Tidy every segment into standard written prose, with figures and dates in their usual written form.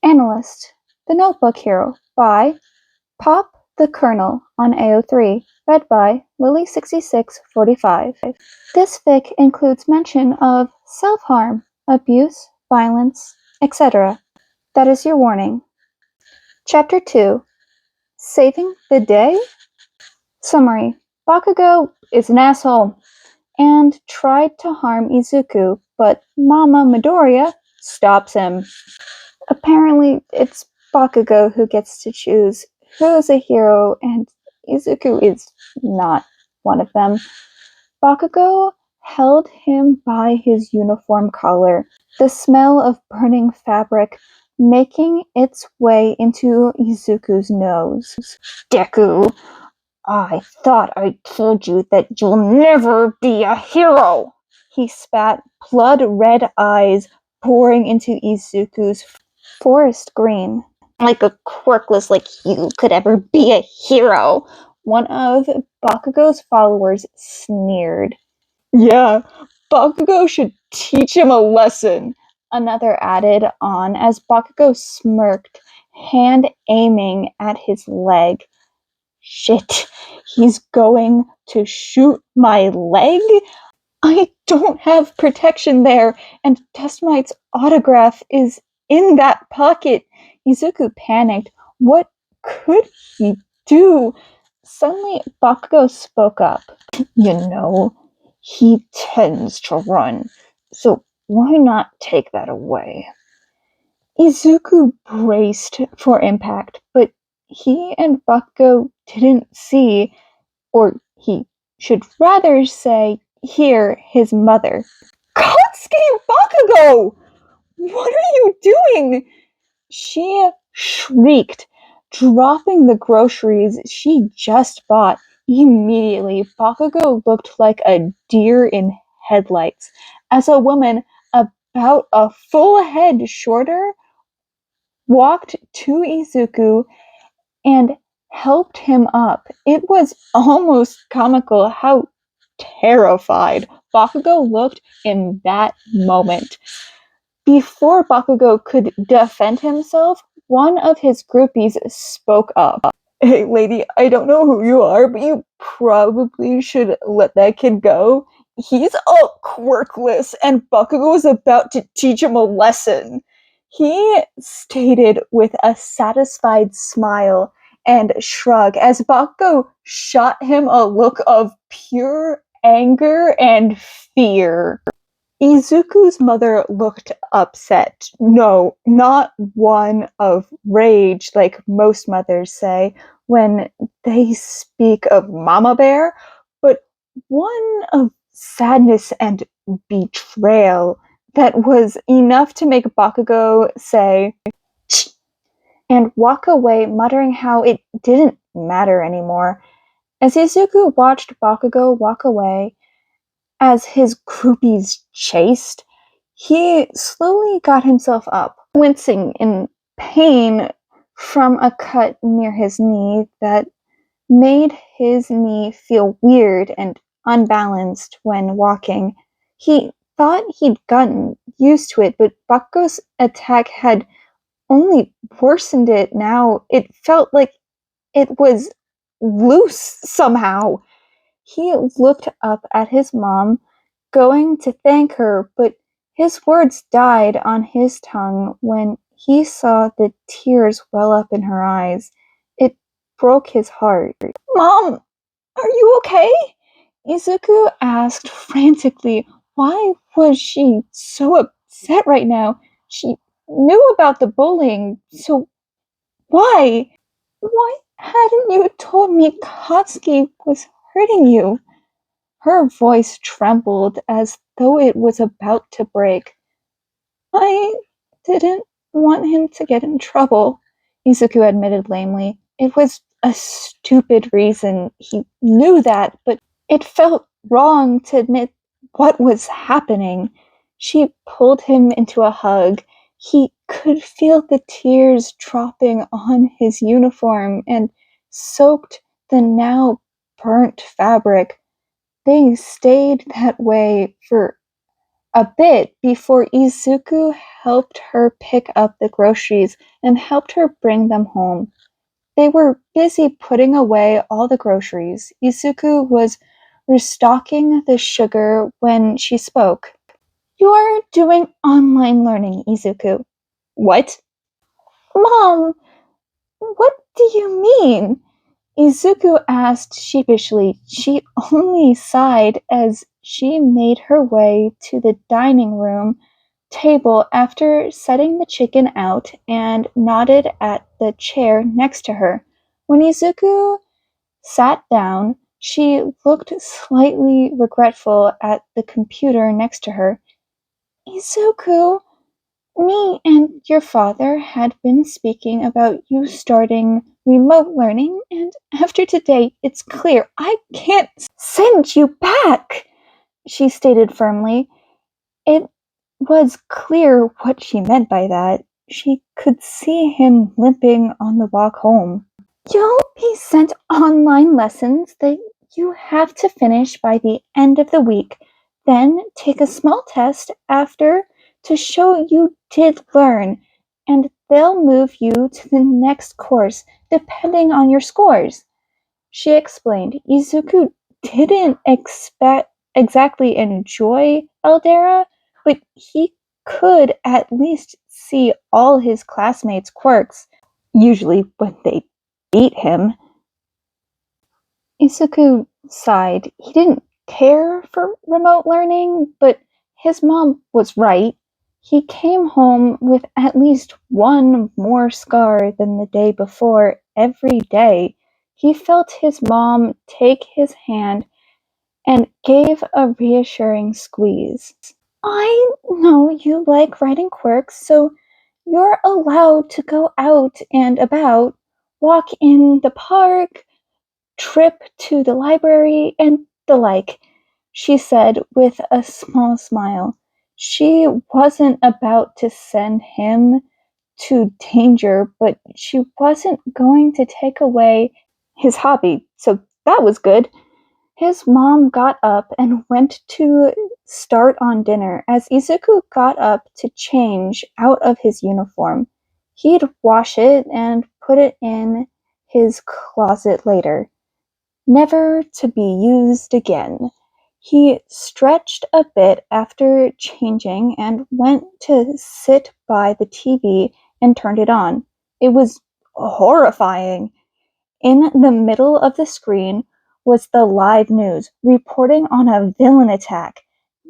Analyst, The Notebook Hero by Pop the Colonel on AO3, read by Lily6645. This fic includes mention of self-harm, abuse, violence, etc. That is your warning. Chapter 2, Saving the Day? Summary: Bakugo is an asshole and tried to harm Izuku, but Mama Midoriya stops him. Apparently, it's Bakugo who gets to choose who's a hero, and Izuku is not one of them. Bakugo held him by his uniform collar, the smell of burning fabric making its way into Izuku's nose. Deku, I thought I told you that you'll never be a hero! He spat, blood-red eyes pouring into Izuku's forest green. Like a quirkless like you could ever be a hero, one of Bakugo's followers sneered. Yeah, Bakugo should teach him a lesson, another added on as Bakugo smirked, hand aiming at his leg. Shit, he's going to shoot my leg? I don't have protection there, and Dustmite's autograph is in that pocket. Izuku panicked. What could he do? Suddenly, Bakugo spoke up. You know, he tends to run, so why not take that away? Izuku braced for impact, but he and Bakugo didn't see, or he should rather say, hear his mother. Katsuki Bakugo! What are you doing? She shrieked, dropping the groceries she just bought. Immediately, Bakugo looked like a deer in headlights, as a woman about a full head shorter walked to Izuku and helped him up. It was almost comical how terrified Bakugo looked in that moment. Before Bakugo could defend himself, one of his groupies spoke up. Hey lady, I don't know who you are, but you probably should let that kid go. He's all quirkless, and Bakugo is about to teach him a lesson. He stated with a satisfied smile and shrug as Bakugo shot him a look of pure anger and fear. Izuku's mother looked upset. No, not one of rage like most mothers say when they speak of Mama Bear, but one of sadness and betrayal that was enough to make Bakugo say, "Ch," and walk away, muttering how it didn't matter anymore. As Izuku watched Bakugo walk away, as his groupies chased, he slowly got himself up, wincing in pain from a cut near his knee that made his knee feel weird and unbalanced when walking. He thought he'd gotten used to it, but Bakugo's attack had only worsened it now. It felt like it was loose somehow. He looked up at his mom, going to thank her, but his words died on his tongue when he saw the tears well up in her eyes. It broke his heart. Mom, are you okay? Izuku asked frantically. Why was she so upset right now? She knew about the bullying, so why? Why hadn't you told me Katsuki was hurting you? Her voice trembled as though it was about to break. I didn't want him to get in trouble, Izuku admitted lamely. It was a stupid reason. He knew that, but it felt wrong to admit what was happening. She pulled him into a hug. He could feel the tears dropping on his uniform and soaked the now burnt fabric. They stayed that way for a bit before Izuku helped her pick up the groceries and helped her bring them home. They were busy putting away all the groceries. Izuku was restocking the sugar when she spoke. "You're doing online learning, Izuku." "What?" "Mom, what do you mean?" Izuku asked sheepishly. She only sighed as she made her way to the dining room table after setting the chicken out and nodded at the chair next to her. When Izuku sat down, she looked slightly regretful at the computer next to her. "Izuku, me and your father had been speaking about you starting remote learning, and after today, it's clear I can't send you back," she stated firmly. It was clear what she meant by that. She could see him limping on the walk home. "You'll be sent online lessons that you have to finish by the end of the week, then take a small test after to show you did learn, and they'll move you to the next course depending on your scores," she explained. Izuku didn't exactly enjoy Eldera, but he could at least see all his classmates' quirks, usually when they beat him. Izuku sighed. He didn't care for remote learning, but his mom was right. He came home with at least one more scar than the day before every day. He felt his mom take his hand and gave a reassuring squeeze. "I know you like writing quirks, so you're allowed to go out and about, walk in the park, trip to the library, and the like," she said with a small smile. She wasn't about to send him to danger, but she wasn't going to take away his hobby, so that was good. His mom got up and went to start on dinner. As Izuku got up to change out of his uniform, he'd wash it and put it in his closet later, never to be used again. He stretched a bit after changing and went to sit by the TV and turned it on. It was horrifying. In the middle of the screen was the live news reporting on a villain attack.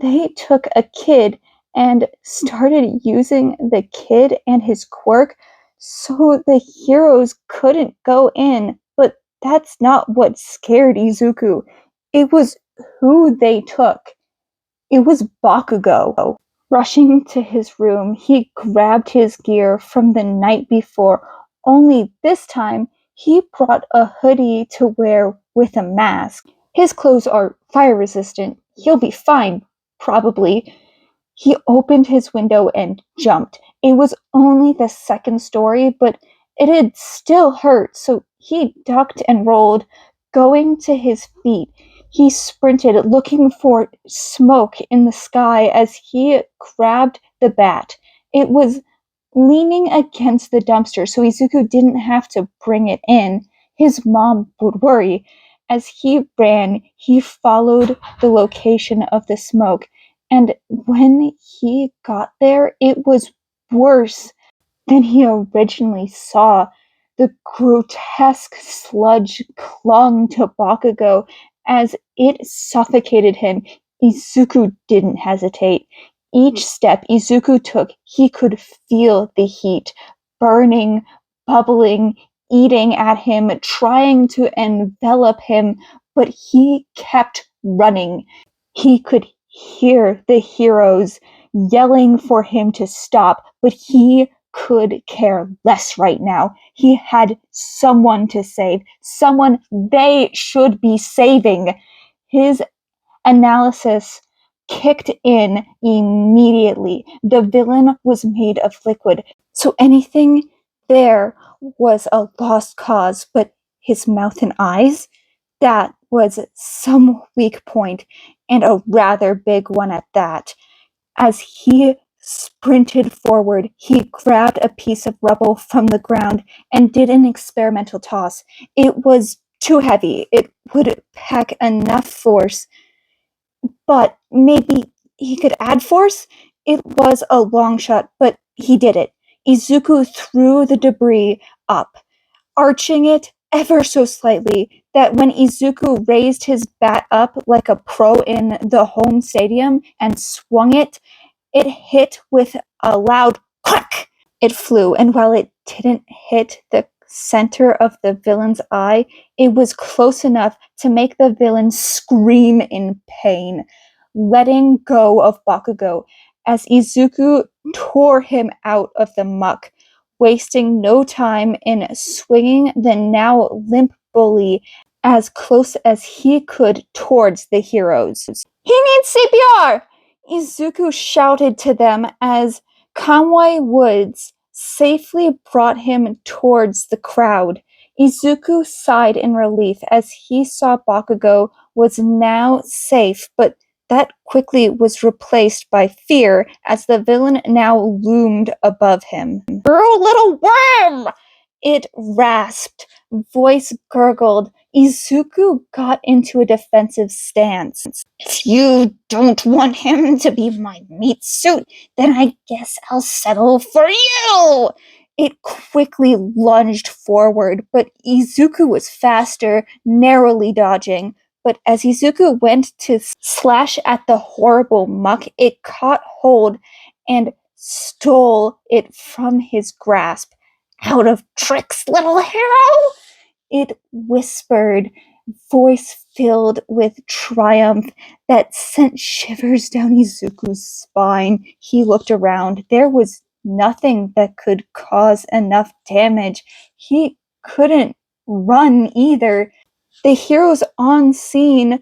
They took a kid and started using the kid and his quirk so the heroes couldn't go in, but that's not what scared Izuku. It was who they took. It was Bakugo. Rushing to his room, he grabbed his gear from the night before, only this time he brought a hoodie to wear with a mask. His clothes are fire resistant. He'll be fine, probably. He opened his window and jumped. It was only the second story, but it'd still hurt, so he ducked and rolled, going to his feet. He sprinted, looking for smoke in the sky as he grabbed the bat. It was leaning against the dumpster, so Izuku didn't have to bring it in. His mom would worry. As he ran, he followed the location of the smoke, and when he got there, it was worse than he originally saw. The grotesque sludge clung to Bakugo as it suffocated him. Izuku didn't hesitate. Each step Izuku took, he could feel the heat, burning, bubbling, eating at him, trying to envelop him, but he kept running. He could hear the heroes yelling for him to stop, but he could care less right now. He had someone to save, someone they should be saving. His analysis kicked in immediately. The villain was made of liquid, so anything there was a lost cause, but his mouth and eyes? That was some weak point, and a rather big one at that. As he sprinted forward, he grabbed a piece of rubble from the ground and did an experimental toss. It was too heavy. It would pack enough force, but maybe he could add force? It was a long shot, but he did it. Izuku threw the debris up, arching it ever so slightly, that when Izuku raised his bat up like a pro in the home stadium and swung it, it hit with a loud crack. It flew, and while it didn't hit the center of the villain's eye, it was close enough to make the villain scream in pain, letting go of Bakugo as Izuku tore him out of the muck, wasting no time in swinging the now limp bully as close as he could towards the heroes. He needs CPR! Izuku shouted to them as Conway Woods safely brought him towards the crowd. Izuku sighed in relief as he saw Bakugo was now safe, but that quickly was replaced by fear as the villain now loomed above him. "You little worm!" It rasped, voice gurgled. Izuku got into a defensive stance. "If you don't want him to be my meat suit, then I guess I'll settle for you!" It quickly lunged forward, but Izuku was faster, narrowly dodging. But as Izuku went to slash at the horrible muck, it caught hold and stole it from his grasp. "Out of tricks, little hero!" It whispered, voice filled with triumph that sent shivers down Izuku's spine. He looked around. There was nothing that could cause enough damage. He couldn't run either. The heroes on scene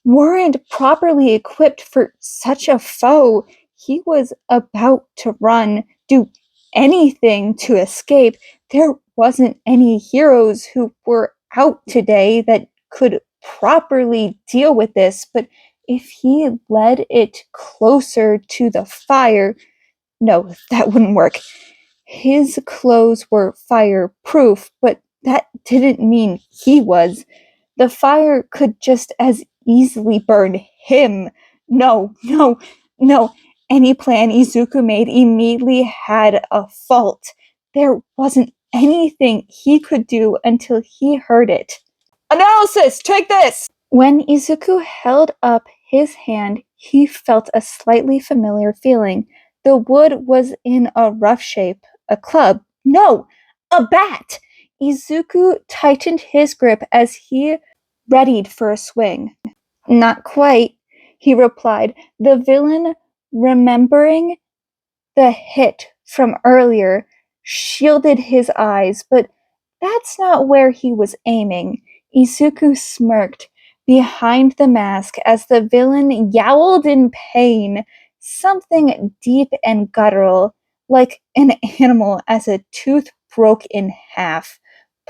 weren't properly equipped for such a foe. He was about to run, do anything to escape. There wasn't any heroes who were out today that could properly deal with this, but if he led it closer to the fire, no, that wouldn't work. His clothes were fireproof, but that didn't mean he was. The fire could just as easily burn him. No, no, no. Any plan Izuku made immediately had a fault. There wasn't anything he could do until he heard it. "Analysis, take this!" When Izuku held up his hand, he felt a slightly familiar feeling. The wood was in a rough shape. A club. No, a bat! Izuku tightened his grip as he readied for a swing. "Not quite," he replied, the villain remembering the hit from earlier shielded his eyes, but that's not where he was aiming. Izuku smirked behind the mask as the villain yowled in pain, something deep and guttural, like an animal as a tooth broke in half.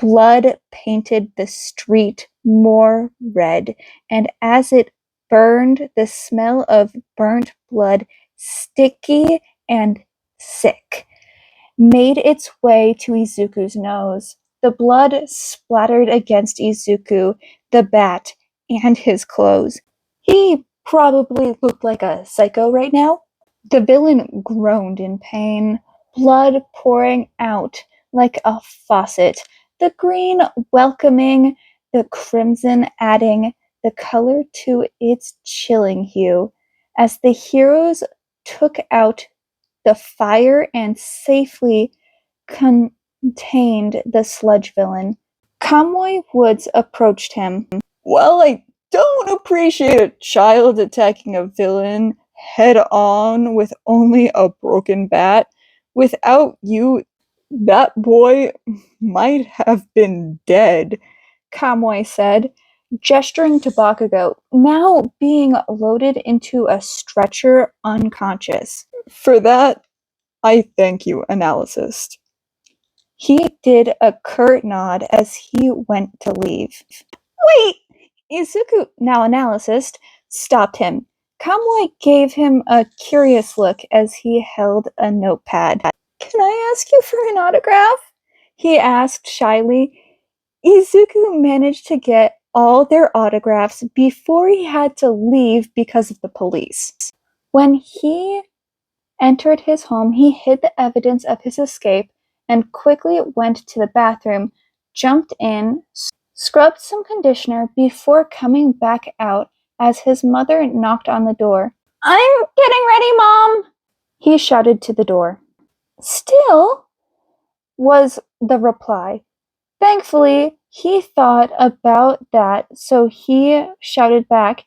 Blood painted the street more red, and as it burned, the smell of burnt blood, sticky and sick, made its way to Izuku's nose. The blood splattered against Izuku, the bat, and his clothes. He probably looked like a psycho right now. The villain groaned in pain, blood pouring out like a faucet, the green welcoming, the crimson adding the color to its chilling hue. As the heroes took out the fire and safely contained the sludge villain, Conway Woods approached him. "Well, I don't appreciate a child attacking a villain head on with only a broken bat. Without you, that boy might have been dead," Conway said, gesturing to Bakugo, now being loaded into a stretcher unconscious. "For that, I thank you, Analyst." He did a curt nod as he went to leave. "Wait!" Izuku, now Analyst, stopped him. Cowboy gave him a curious look as he held a notepad. "Can I ask you for an autograph?" he asked shyly. Izuku managed to get all their autographs before he had to leave because of the police. When he entered his home, he hid the evidence of his escape and quickly went to the bathroom, jumped in, scrubbed some conditioner before coming back out as his mother knocked on the door. "I'm getting ready, Mom!" he shouted to the door. "Still?" was the reply. Thankfully, he thought about that, so he shouted back,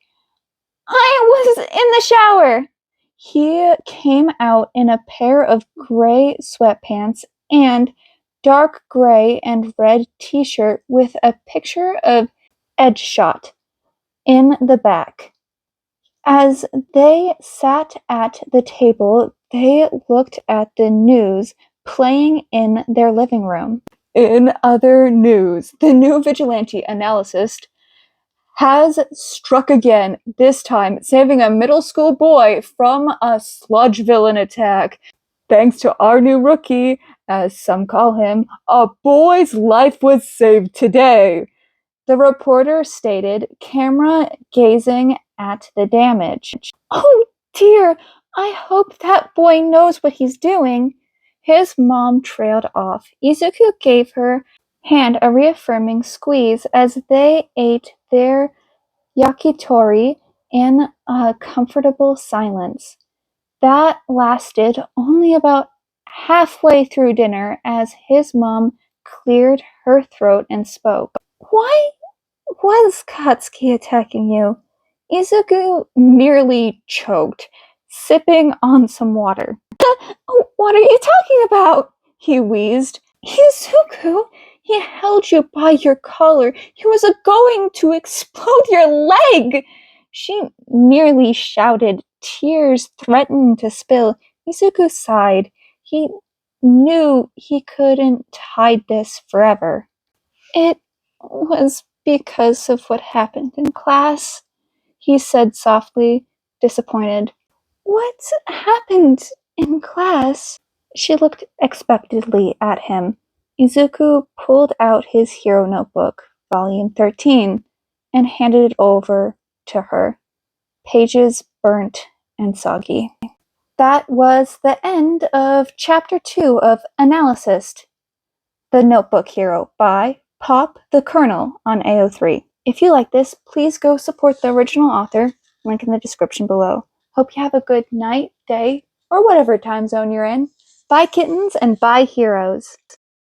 "I was in the shower!" He came out in a pair of gray sweatpants and dark gray and red t-shirt with a picture of Edgeshot in the back. As they sat at the table, they looked at the news playing in their living room. In other news, the new vigilante Analyst has struck again, this time saving a middle school boy from a sludge villain attack. Thanks to our new rookie, as some call him, a boy's life was saved today, the reporter stated, camera gazing at the damage. "Oh dear, I hope that boy knows what he's doing." His mom trailed off. Izuku gave her hand a reaffirming squeeze as they ate their yakitori in a comfortable silence. That lasted only about halfway through dinner as his mom cleared her throat and spoke. "Why was Katsuki attacking you?" Izuku nearly choked, sipping on some water. "What are you talking about?" he wheezed. "Izuku, he held you by your collar. He was going to explode your leg!" She nearly shouted, tears threatening to spill. Izuku sighed. He knew he couldn't hide this forever. "It was because of what happened in class," he said softly, disappointed. "What happened in class?" She looked expectantly at him. Izuku pulled out his hero notebook, volume 13, and handed it over to her, pages burnt and soggy. That was the end of Chapter 2 of Analyst, The Notebook Hero by Pop the Colonel on AO3. If you like this, please go support the original author, link in the description below. Hope you have a good night, day, or whatever time zone you're in. Bye kittens and bye heroes.